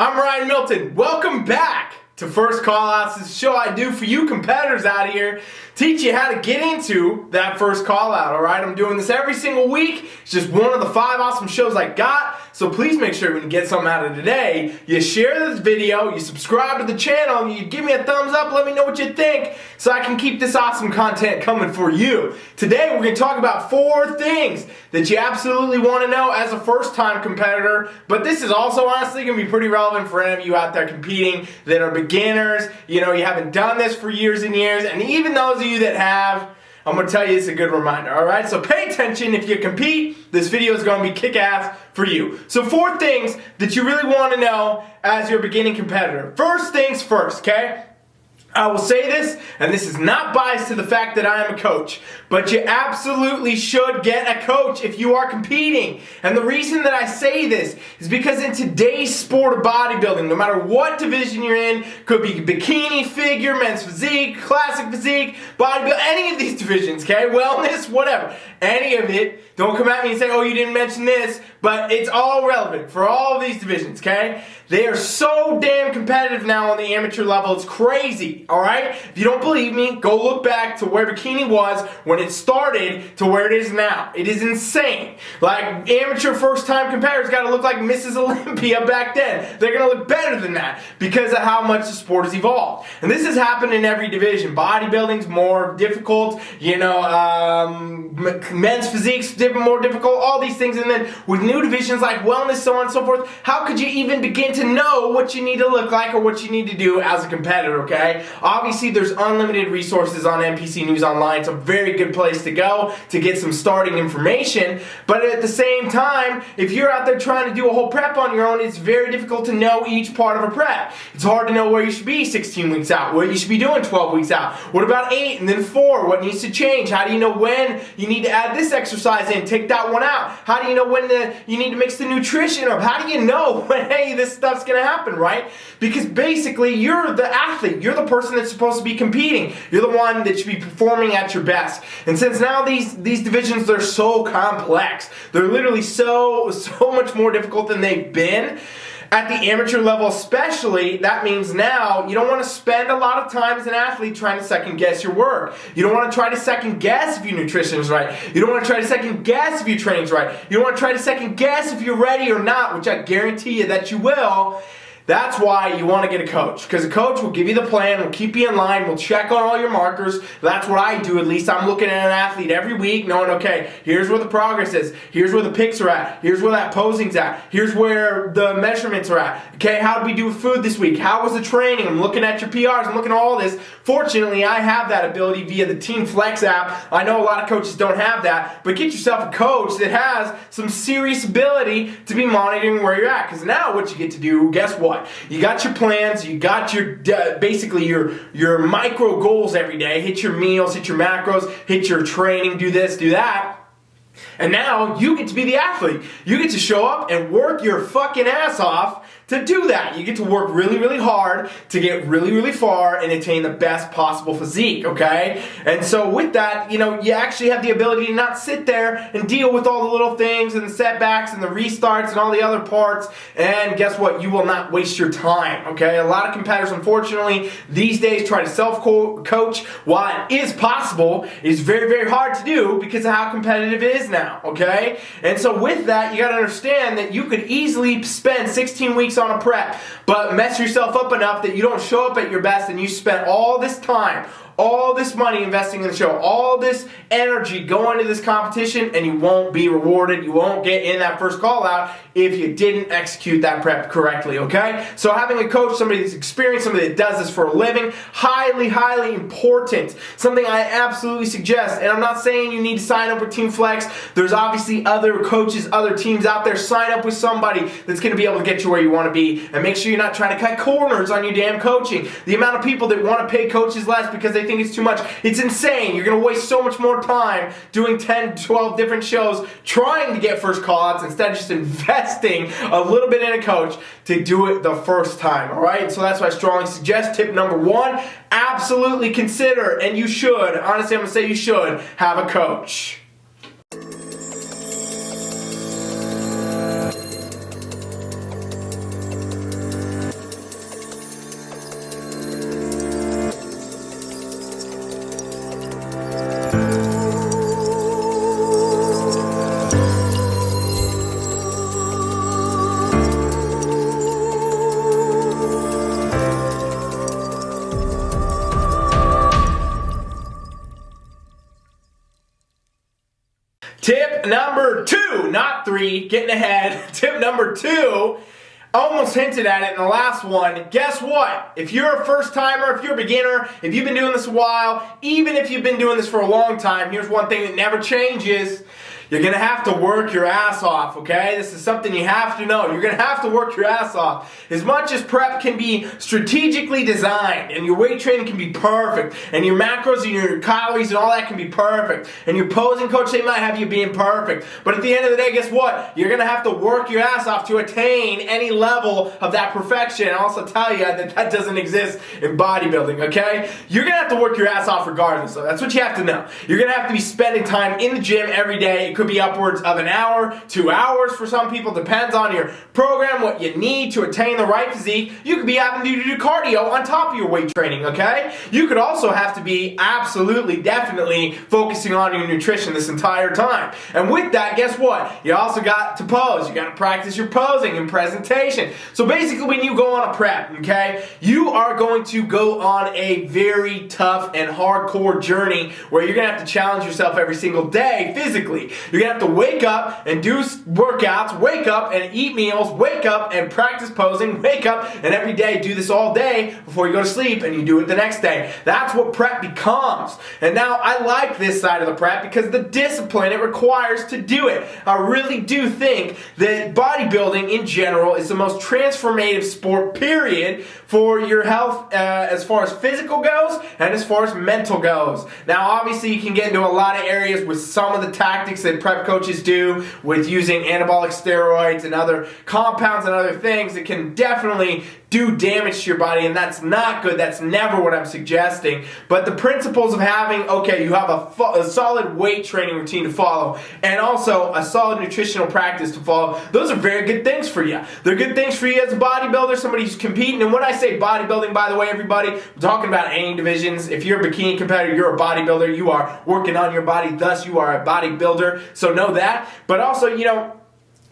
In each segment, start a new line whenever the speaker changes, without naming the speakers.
I'm Ryan Milton. Welcome back to First Callouts. This show I do for you competitors out here, teach you how to get into that first call out, alright? I'm doing this every single week. It's just one of the 5 awesome shows I got. So please make sure when you get something out of today, you share this video, you subscribe to the channel, and you give me a thumbs up, let me know what you think, so I can keep this awesome content coming for you. Today we're going to talk about 4 things that you absolutely want to know as a first-time competitor, but this is also honestly going to be pretty relevant for any of you out there competing that are beginners. You know, you haven't done this for years and years, and even those of you that have, I'm going to tell you it's a good reminder, alright? So pay attention if you compete. This video is going to be kick-ass for you. So 4 things that you really want to know as your beginning competitor. First things first, okay? I will say this, and this is not biased to the fact that I am a coach, but you absolutely should get a coach if you are competing. And the reason that I say this is because in today's sport of bodybuilding, no matter what division you're in, could be bikini, figure, men's physique, classic physique, bodybuilding, any of these divisions, okay? Wellness, whatever. Any of it. Don't come at me and say, oh, you didn't mention this, but it's all relevant for all of these divisions, okay? They are so damn competitive now on the amateur level, it's crazy, alright? If you don't believe me, go look back to where bikini was when it started to where it is now. It is insane. Like, amateur first-time competitors gotta look like Mrs. Olympia back then. They're gonna look better than that because of how much the sport has evolved. And this has happened in every division. Bodybuilding's more difficult, you know, men's physique's more difficult, all these things, and then with new divisions like wellness, so on and so forth, how could you even begin to know what you need to look like or what you need to do as a competitor, okay? Obviously, there's unlimited resources on NPC News Online. It's a very good place to go to get some starting information, but at the same time, if you're out there trying to do a whole prep on your own, it's very difficult to know each part of a prep. It's hard to know where you should be 16 weeks out, what you should be doing 12 weeks out. What about 8 and then 4? What needs to change? How do you know when you need to add this exercise in, take that one out? How do you know when you need to mix the nutrition up? How do you know when, hey, this stuff's gonna happen, right? Because basically, you're the athlete. You're the person that's supposed to be competing. You're the one that should be performing at your best. And since now these divisions, they're so complex, they're literally so much more difficult than they've been. At the amateur level especially, that means now you don't want to spend a lot of time as an athlete trying to second guess your work. You don't want to try to second guess if your nutrition is right. You don't want to try to second guess if your training's right. You don't want to try to second guess if you're ready or not, which I guarantee you that you will. That's why you want to get a coach, because a coach will give you the plan, will keep you in line, will check on all your markers. That's what I do. At least I'm looking at an athlete every week knowing, okay, here's where the progress is, here's where the pics are at, here's where that posing's at, here's where the measurements are at. Okay, how did we do with food this week? How was the training? I'm looking at your PRs, I'm looking at all this. Fortunately, I have that ability via the TeamFFLEX app. I know a lot of coaches don't have that, but get yourself a coach that has some serious ability to be monitoring where you're at, because now what you get to do, guess what? You got your plans, you got your basically your micro goals every day. Hit your meals, hit your macros, hit your training, do this, do that. And now you get to be the athlete. You get to show up and work your fucking ass off to do that. You get to work really, really hard to get really, really far and attain the best possible physique, okay? And so with that, you know, you actually have the ability to not sit there and deal with all the little things and the setbacks and the restarts and all the other parts. And guess what? You will not waste your time, okay? A lot of competitors, unfortunately, these days try to self-coach. While it is possible, it's very, very hard to do because of how competitive it is now, okay? And so with that, you got to understand that you could easily spend 16 weeks on a prep, but mess yourself up enough that you don't show up at your best and you spent all this time, all this money investing in the show, all this energy going to this competition, and you won't be rewarded. You won't get in that first call out if you didn't execute that prep correctly, okay? So having a coach, somebody that's experienced, somebody that does this for a living, highly, highly important. Something I absolutely suggest, and I'm not saying you need to sign up with TeamFFLEX. There's obviously other coaches, other teams out there. Sign up with somebody that's going to be able to get you where you want to be, and make sure you're not trying to cut corners on your damn coaching. The amount of people that want to pay coaches less because they think it's too much, it's insane. You're going to waste so much more time doing 10, 12 different shows trying to get first call-outs instead of just investing a little bit in a coach to do it the first time, alright? So that's why I strongly suggest tip number 1, absolutely consider, and you should, honestly I'm going to say you should, have a coach. Tip number 2, not 3, getting ahead. Tip number 2, almost hinted at it in the last one. Guess what? If you're a first timer, if you're a beginner, if you've been doing this a while, even if you've been doing this for a long time, here's one thing that never changes. You're going to have to work your ass off, okay? This is something you have to know. You're going to have to work your ass off. As much as prep can be strategically designed, and your weight training can be perfect, and your macros and your calories and all that can be perfect, and your posing coach, they might have you being perfect. But at the end of the day, guess what? You're going to have to work your ass off to attain any level of that perfection. And I'll also tell you that that doesn't exist in bodybuilding, okay? You're going to have to work your ass off regardless. So that's what you have to know. You're going to have to be spending time in the gym every day. It could be upwards of an hour, 2 hours for some people. Depends on your program, what you need to attain the right physique. You could be having to do cardio on top of your weight training, okay? You could also have to be absolutely, definitely focusing on your nutrition this entire time. And with that, guess what? You also got to pose. You got to practice your posing and presentation. So basically, when you go on a prep, okay, you are going to go on a very tough and hardcore journey where you're going to have to challenge yourself every single day physically. You're going to have to wake up and do workouts, wake up and eat meals, wake up and practice posing, wake up and every day do this all day before you go to sleep, and you do it the next day. That's what prep becomes. And now I like this side of the prep because the discipline it requires to do it. I really do think that bodybuilding in general is the most transformative sport, period, for your health as far as physical goes and as far as mental goes. Now obviously you can get into a lot of areas with some of the tactics that prep coaches do with using anabolic steroids and other compounds and other things that can definitely do damage to your body, and that's not good. That's never what I'm suggesting. But the principles of having, okay, you have a solid weight training routine to follow and also a solid nutritional practice to follow, those are very good things for you. They're good things for you as a bodybuilder, somebody who's competing. And when I say bodybuilding, by the way, everybody, I'm talking about any divisions. If you're a bikini competitor, you're a bodybuilder. You are working on your body, thus you are a bodybuilder. So know that. But also, you know,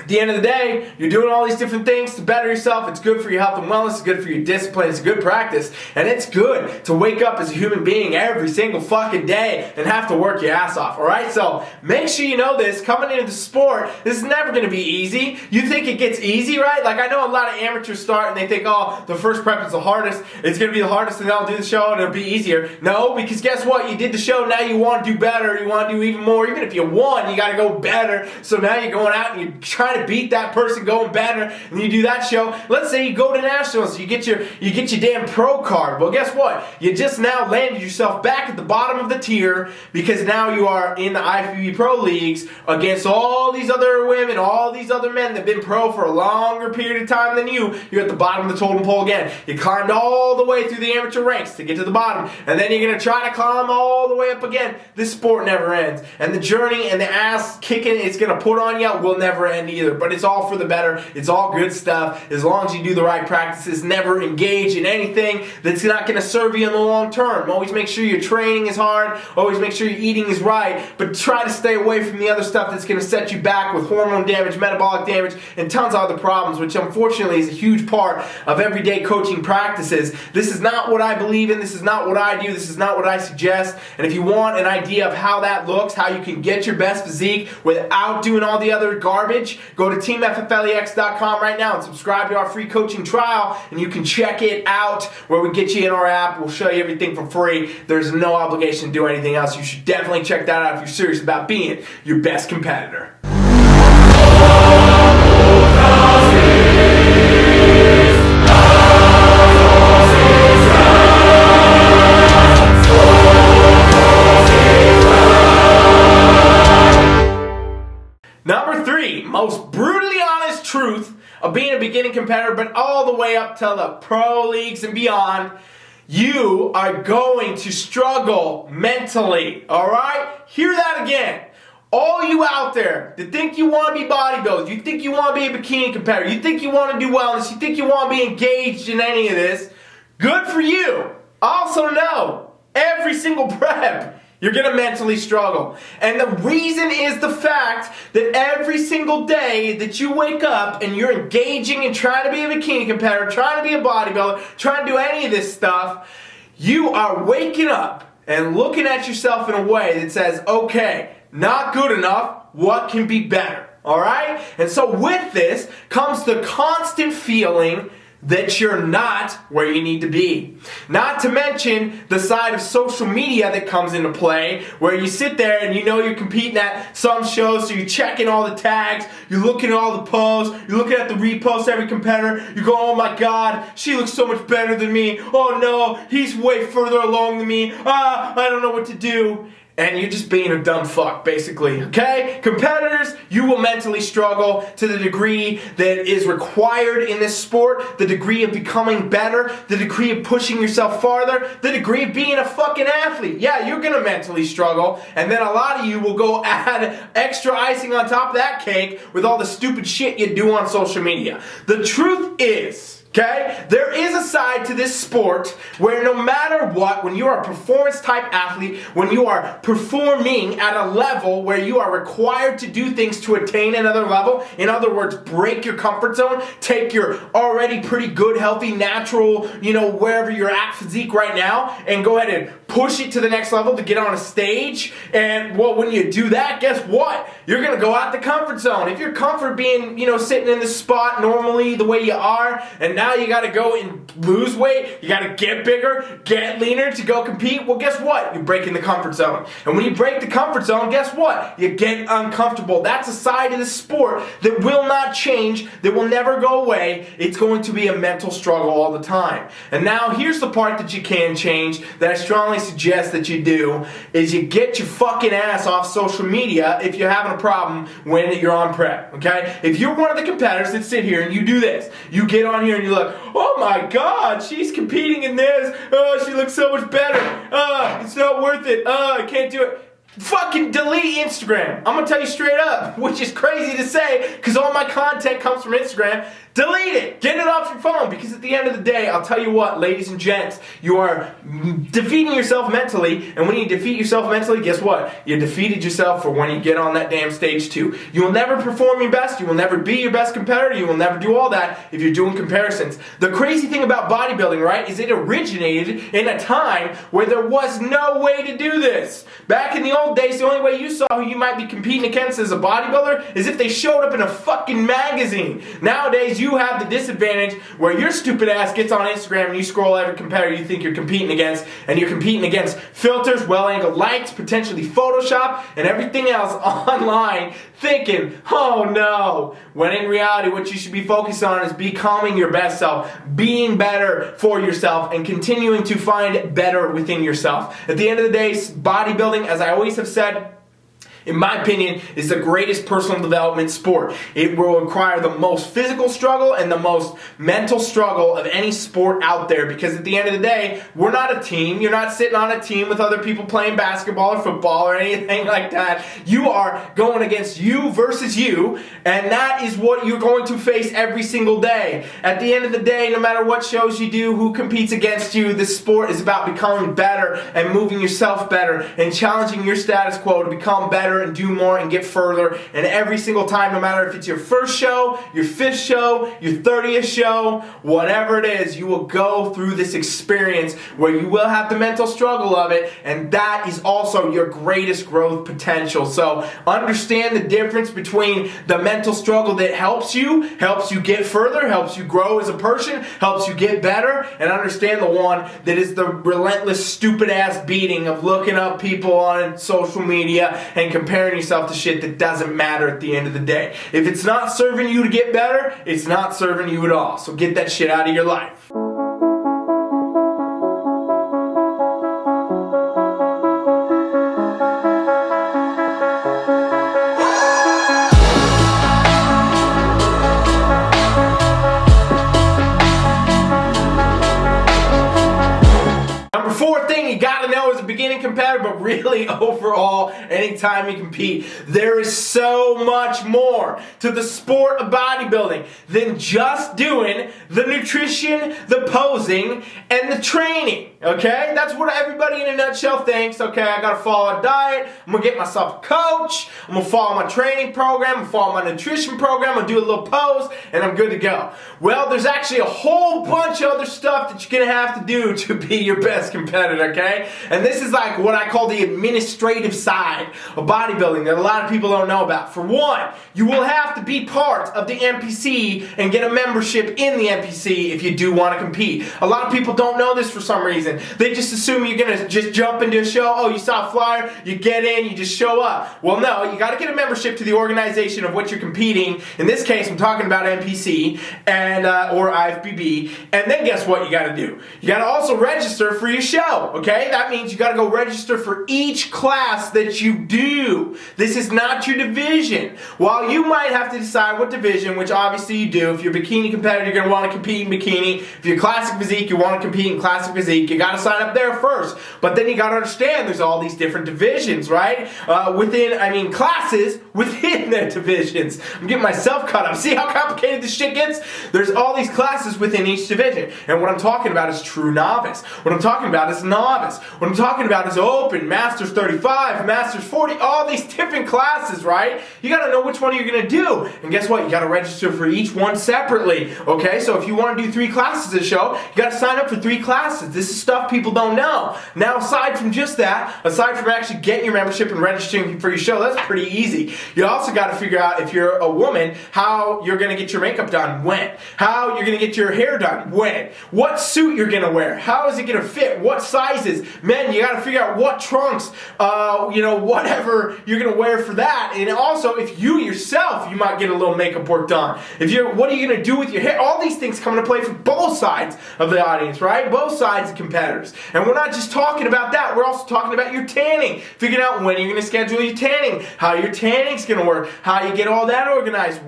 at the end of the day, you're doing all these different things to better yourself. It's good for your health and wellness. It's good for your discipline. It's good practice. And it's good to wake up as a human being every single fucking day and have to work your ass off, alright? So make sure you know this. Coming into the sport, this is never going to be easy. You think it gets easy, right? Like I know a lot of amateurs start and they think, oh, the first prep is the hardest. It's going to be the hardest and then I'll do the show and it'll be easier. No, because guess what? You did the show. Now you want to do better. You want to do even more. Even if you won, you got to go better. So now you're going out and you're trying to beat that person going better, and you do that show. Let's say you go to nationals, you get your damn pro card. Well, guess what? You just now landed yourself back at the bottom of the tier because now you are in the Ifbb Pro Leagues against all these other women, all these other men that have been pro for a longer period of time than you. You're at the bottom of the totem pole again. You climbed all the way through the amateur ranks to get to the bottom, and then you're going to try to climb all the way up again. This sport never ends, and the journey and the ass kicking it's going to put on you will never end either. But it's all for the better. It's all good stuff as long as you do the right practices. Never engage in anything that's not going to serve you in the long term. Always make sure your training is hard. Always make sure your eating is right. But try to stay away from the other stuff that's going to set you back with hormone damage, metabolic damage, and tons of other problems, which unfortunately is a huge part of everyday coaching practices. This is not what I believe in. This is not what I do. This is not what I suggest. And if you want an idea of how that looks, how you can get your best physique without doing all the other garbage, go to TeamFFLEX.com right now and subscribe to our free coaching trial, and you can check it out where we get you in our app. We'll show you everything for free. There's no obligation to do anything else. You should definitely check that out if you're serious about being your best competitor. Number 3, most brutally honest truth of being a beginning competitor, but all the way up to the pro leagues and beyond. You are going to struggle mentally, alright? Hear that again. All you out there that think you want to be bodybuilders, you think you want to be a bikini competitor, you think you want to do wellness, you think you want to be engaged in any of this, good for you. Also know, every single prep, you're going to mentally struggle. And the reason is the fact that every single day that you wake up and you're engaging and trying to be a bikini competitor, trying to be a bodybuilder, trying to do any of this stuff, you are waking up and looking at yourself in a way that says, okay, not good enough, what can be better, all right? And so with this comes the constant feeling that you're not where you need to be. Not to mention the side of social media that comes into play, where you sit there and you know you're competing at some shows, so you're checking all the tags, you're looking at all the posts, you're looking at the reposts, every competitor, you go, oh my god, she looks so much better than me, oh no, he's way further along than me, I don't know what to do. And you're just being a dumb fuck, basically, okay? Competitors, you will mentally struggle to the degree that is required in this sport, the degree of becoming better, the degree of pushing yourself farther, the degree of being a fucking athlete. Yeah, you're gonna mentally struggle, and then a lot of you will go add extra icing on top of that cake with all the stupid shit you do on social media. The truth is, okay, there is a side to this sport where no matter what, when you are a performance type athlete, when you are performing at a level where you are required to do things to attain another level, in other words, break your comfort zone, take your already pretty good, healthy, natural, wherever you're at physique right now, and go ahead and push it to the next level to get on a stage. And well, when you do that, guess what? You're gonna go out the comfort zone. If you're comfort being, sitting in this spot normally the way you are, and now you gotta go and lose weight, you gotta get bigger, get leaner to go compete, well, guess what? You're breaking the comfort zone. And when you break the comfort zone, guess what? You get uncomfortable. That's a side of the sport that will not change, that will never go away. It's going to be a mental struggle all the time. And now here's the part that you can change, that I strongly suggest that you do, is you get your fucking ass off social media if you're having a problem when you're on prep, okay? If you're one of the competitors that sit here and you do this, you get on here and you're like, oh my god, she's competing in this, oh, she looks so much better, it's not worth it, I can't do it. Fucking delete Instagram. I'm gonna tell you straight up, which is crazy to say because all my content comes from Instagram. Delete it. Get it off your phone, because at the end of the day, I'll tell you what, ladies and gents, you are defeating yourself mentally, and when you defeat yourself mentally, guess what? You defeated yourself for when you get on that damn stage too. You will never perform your best, you will never be your best competitor, you will never do all that if you're doing comparisons. The crazy thing about bodybuilding, right, is it originated in a time where there was no way to do this. Back in the old days, the only way you saw who you might be competing against as a bodybuilder is if they showed up in a fucking magazine. Nowadays, you have the disadvantage where your stupid ass gets on Instagram and you scroll every competitor you think you're competing against, and you're competing against filters, well-angled lights, potentially Photoshop, and everything else online, thinking, oh no, when in reality what you should be focused on is becoming your best self, being better for yourself, and continuing to find better within yourself. At the end of the day, bodybuilding, as I always have said, in my opinion, is the greatest personal development sport. It will require the most physical struggle and the most mental struggle of any sport out there, because at the end of the day, we're not a team. You're not sitting on a team with other people playing basketball or football or anything like that. You are going against you versus you, and that is what you're going to face every single day. At the end of the day, no matter what shows you do, who competes against you, this sport is about becoming better and moving yourself better and challenging your status quo to become better and do more and get further. And every single time, no matter if it's your first show, your 5th show, your 30th show, whatever it is, you will go through this experience where you will have the mental struggle of it, and that is also your greatest growth potential. So understand the difference between the mental struggle that helps you get further, helps you grow as a person, helps you get better, and understand the one that is the relentless stupid ass beating of looking up people on social media and comparing yourself to shit that doesn't matter at the end of the day. If it's not serving you to get better, it's not serving you at all. So get that shit out of your life. Fourth thing you gotta know as a beginning competitor, but really overall, anytime you compete, there is so much more to the sport of bodybuilding than just doing the nutrition, the posing, and the training, okay? That's what everybody in a nutshell thinks. Okay, I gotta follow a diet, I'm gonna get myself a coach, I'm gonna follow my training program, I'm gonna follow my nutrition program, I'm gonna do a little pose, and I'm good to go. Well, there's actually a whole bunch of other stuff that you're gonna have to do to be your best competitor. competitor, okay? And this is like what I call the administrative side of bodybuilding that a lot of people don't know about. For one, you will have to be part of the NPC and get a membership in the NPC if you do want to compete. A lot of people don't know this for some reason. They just assume you're going to just jump into a show. Oh, you saw a flyer, you get in, you just show up. Well, no, you got to get a membership to the organization of what you're competing. In this case, I'm talking about NPC and or Ifbb. And then guess what you got to do? You got to also register for your show, okay? That means you got to go register for each class that you do. This is not your division. While you might have to decide what division, which obviously you do. If you're a bikini competitor, you're going to want to compete in bikini. If you're classic physique, you want to compete in classic physique. You got to sign up there first. But then you got to understand there's all these different divisions, right? Classes within their divisions. I'm getting myself caught up. See how complicated this shit gets? There's all these classes within each division. And what I'm talking about is true novice. What I'm talking about is novice. What I'm talking about is open, Masters 35, Masters 40, all these different classes, right? You got to know which one you're going to do. And guess what? You got to register for each one separately, okay? So if you want to do 3 classes a show, you got to sign up for 3 classes. This is stuff people don't know. Now, aside from just that, aside from actually getting your membership and registering for your show, that's pretty easy. You also got to figure out, if you're a woman, how you're going to get your makeup done, when. How you're going to get your hair done, when. What suit you're going to wear. How is it going to fit? What sizes. Men, you got to figure out what trunks, whatever you're going to wear for that. And also, if you yourself, you might get a little makeup work done. What are you going to do with your hair? All these things come into play for both sides of the audience, right? Both sides of competitors. And we're not just talking about that. We're also talking about your tanning. Figuring out when you're going to schedule your tanning, how your tanning's going to work, how you get all that organized,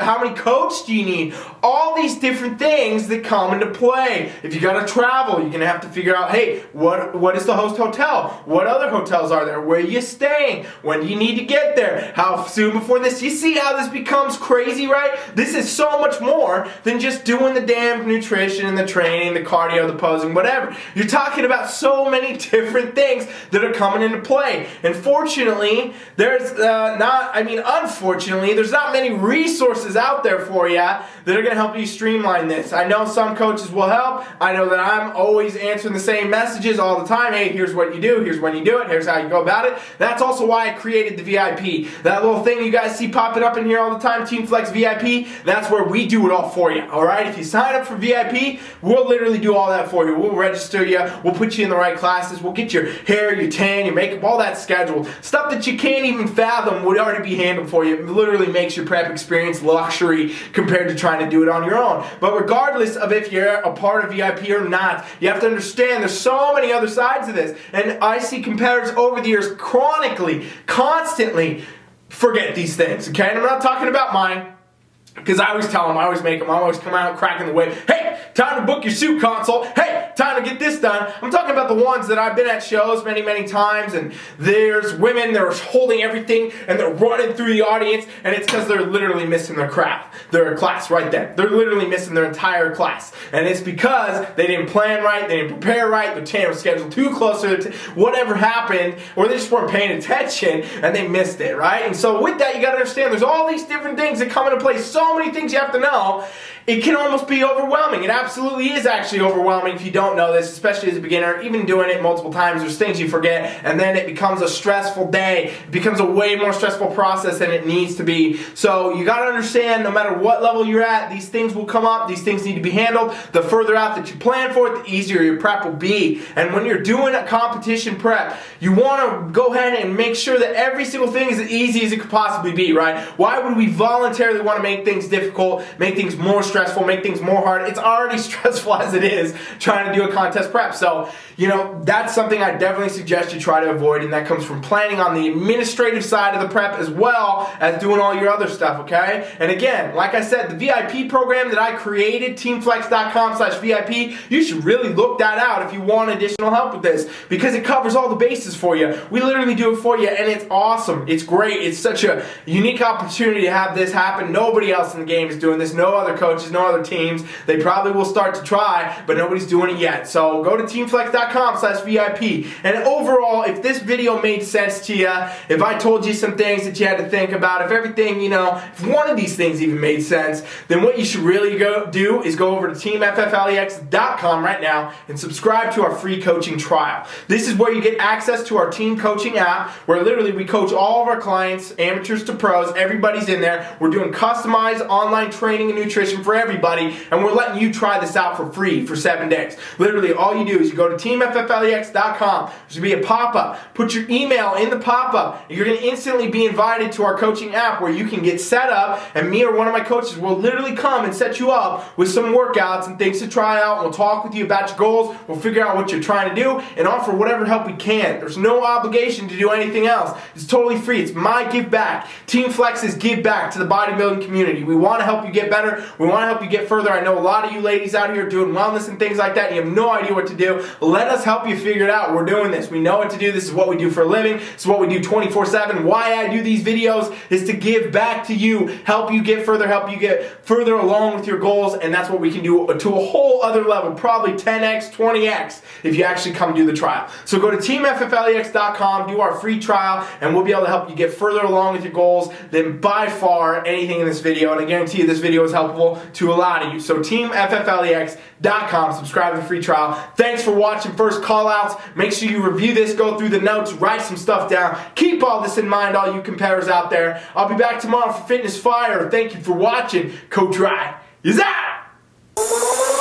how many coats do you need? All these different things that come into play. If you got to travel, you're going to have to figure out, hey, what is the host hotel? What other hotels are there? Where are you staying? When do you need to get there? How soon before this? You see how this becomes crazy, right? This is so much more than just doing the damn nutrition and the training, the cardio, the posing, whatever. You're talking about so many different things that are coming into play. And fortunately, unfortunately, there's not many resources out there for you that are going to help you streamline this. I know some coaches will help. I know that I'm always answering the same messages all the time. Hey, here's what you do. Here's when you do it. Here's how you go about it. That's also why I created the VIP. That little thing you guys see popping up in here all the time, TeamFFLEX VIP, that's where we do it all for you, all right? If you sign up for VIP, we'll literally do all that for you. We'll register you. We'll put you in the right classes. We'll get your hair, your tan, your makeup, all that scheduled. Stuff that you can't even fathom would already be handled for you. It literally makes your prep experience luxury compared to trying to do it on your own. But regardless of if you're a part of VIP or not, you have to understand there's so many other sides of this. And I see competitors over the years chronically, constantly forget these things, okay? And I'm not talking about mine, because I always tell them, I always make them, I always come out cracking the whip. Hey, time to book your suit console. Hey, time to get this done. I'm talking about the ones that I've been at shows many, many times, and there's women that are holding everything, and they're running through the audience, and it's because they're literally missing their craft. Their class right there. They're literally missing their entire class. And it's because they didn't plan right, they didn't prepare right, their tan was scheduled too close to whatever happened, or they just weren't paying attention, and they missed it, right? And so with that, you got to understand there's all these different things that come into play. So many things you have to know. It can almost be overwhelming. It absolutely is actually overwhelming if you don't know this, especially as a beginner. Even doing it multiple times, there's things you forget, and then it becomes a stressful day. It becomes a way more stressful process than it needs to be. So you got to understand, no matter what level you're at, these things will come up. These things need to be handled. The further out that you plan for it, the easier your prep will be. And when you're doing a competition prep, you want to go ahead and make sure that every single thing is as easy as it could possibly be, right? Why would we voluntarily want to make things difficult, make things more stressful, make things more hard? It's already stressful as it is trying to do a contest prep. So, that's something I definitely suggest you try to avoid, and that comes from planning on the administrative side of the prep as well as doing all your other stuff, okay? And again, like I said, the VIP program that I created, teamflex.com/VIP, you should really look that out if you want additional help with this, because it covers all the bases for you. We literally do it for you, and it's awesome. It's great. It's such a unique opportunity to have this happen. Nobody else in the game is doing this. No other coach coaches, no other teams. They probably will start to try, but nobody's doing it yet. So go to TeamFFLEX.com/VIP. And overall, if this video made sense to you, if I told you some things that you had to think about, if everything, if one of these things even made sense, then what you should really do is go over to TeamFFLEX.com right now and subscribe to our free coaching trial. This is where you get access to our team coaching app, where literally we coach all of our clients, amateurs to pros, everybody's in there. We're doing customized online training and nutrition for everybody, and we're letting you try this out for free for 7 days. Literally, all you do is you go to TeamFFLEX.com. There's going to be a pop-up. Put your email in the pop-up, and you're going to instantly be invited to our coaching app where you can get set up, and me or one of my coaches will literally come and set you up with some workouts and things to try out. We'll talk with you about your goals. We'll figure out what you're trying to do and offer whatever help we can. There's no obligation to do anything else. It's totally free. It's my give back. TeamFFLEX's give back to the bodybuilding community. We want to help you get better. We want to help you get further. I know a lot of you ladies out here doing wellness and things like that, and you have no idea what to do. Let us help you figure it out. We're doing this. We know what to do. This is what we do for a living. This is what we do 24/7. Why I do these videos is to give back to you, help you get further, help you get further along with your goals, and that's what we can do to a whole other level, probably 10x, 20x, if you actually come do the trial. So go to TeamFFLEX.com, do our free trial, and we'll be able to help you get further along with your goals than by far anything in this video, and I guarantee you this video is helpful to a lot of you. So TeamFFLEX.com, subscribe to the free trial. Thanks for watching First Callouts. Make sure you review this, go through the notes, write some stuff down. Keep all this in mind, all you competitors out there. I'll be back tomorrow for Fitness Fire. Thank you for watching. Coach Rye is out!